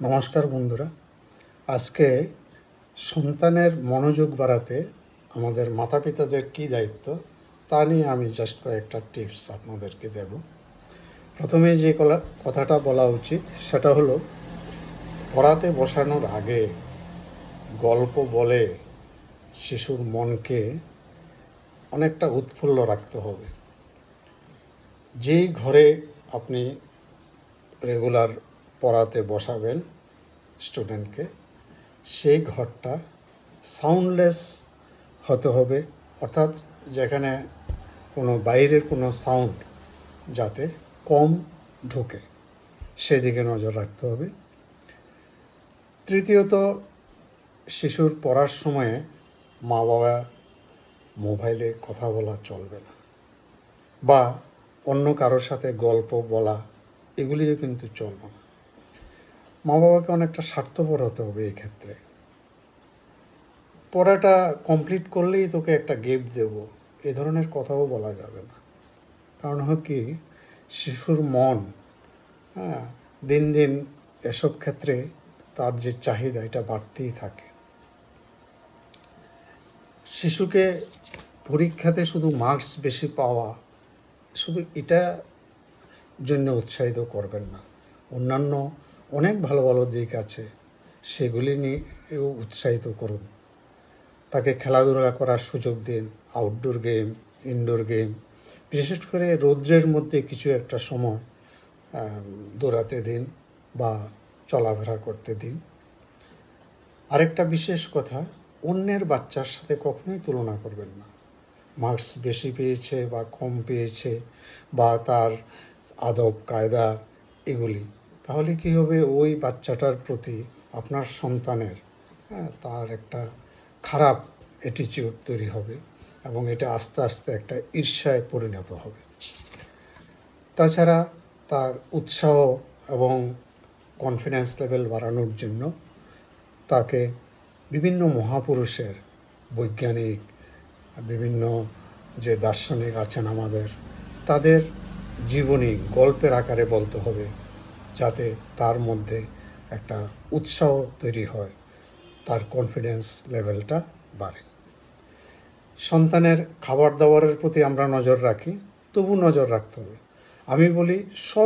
নমস্কার বন্ধুরা। আজকে সন্তানের মনোযোগ বাড়াতে আমাদের মাতা পিতাদের কী দায়িত্ব তা নিয়ে আমি জাস্ট কয়েকটা টিপস আপনাদেরকে দেব। প্রথমে যে কথাটা বলা উচিত সেটা হলো, পড়াতে বসানোর আগে গল্প বলে শিশুর মনকে অনেকটা উৎফুল্ল রাখতে হবে। যেই ঘরে আপনি রেগুলার পড়াতে বসাবেন স্টুডেন্টকে, সেই ঘরটা সাউন্ডলেস হতে হবে, অর্থাৎ যেখানে কোনো বাইরের কোনো সাউন্ড যাতে কম ঢোকে সেদিকে নজর রাখতে হবে। তৃতীয়ত, শিশুর পড়ার সময়ে মা বাবা মোবাইলে কথা বলা চলবে না, বা অন্য কারোর সাথে গল্প বলা এগুলিও কিন্তু চলবে না। মা বাবাকে অনেকটা স্বার্থপর হতে হবে এই ক্ষেত্রে। পড়াটা কমপ্লিট করলেই তোকে একটা গিফট দেব, এ ধরনের কথাও বলা যাবে না। কারণ হয় কি, শিশুর মন দিন দিন এসব ক্ষেত্রে তার যে চাহিদা এটা বাড়তেই থাকে। শিশুকে পরীক্ষাতে শুধু মার্কস বেশি পাওয়া, শুধু এটা জন্য উৎসাহিত করবেন না। অন্যান্য অনেক ভালো ভালো দিক আছে, সেগুলি নিয়েও উৎসাহিত করুন। তাকে খেলাধুলা করার সুযোগ দিন, আউটডোর গেম, ইনডোর গেম, বিশেষ করে রৌদ্রের মধ্যে কিছু একটা সময় দৌড়াতে দিন বা চলাফেরা করতে দিন। আরেকটা বিশেষ কথা, অন্যের বাচ্চার সাথে কখনোই তুলনা করবেন না। মার্কস বেশি পেয়েছে বা কম পেয়েছে, বা তার আদব কায়দা এগুলি, তাহলে কি হবে, ওই বাচ্চাটার প্রতি আপনার সন্তানের তার একটা খারাপ অ্যাটিটিউড তৈরি হবে, এবং এটা আস্তে আস্তে একটা ঈর্ষায় পরিণত হবে। তাছাড়া তার উৎসাহ এবং কনফিডেন্স লেভেল বাড়ানোর জন্য তাকে বিভিন্ন মহাপুরুষের, বৈজ্ঞানিক, বিভিন্ন যে দার্শনিক আছেন আমাদের, তাদের জীবনী গল্পের আকারে বলতে হবে, যাতে তার মধ্যে একটা উৎসাহ তৈরি হয়, তার কনফিডেন্স লেভেলটা বাড়ে। সন্তানের খাবার দাবারের প্রতি আমরা নজর রাখি, তবু নজর রাখতে হবে। আমি বলি, সব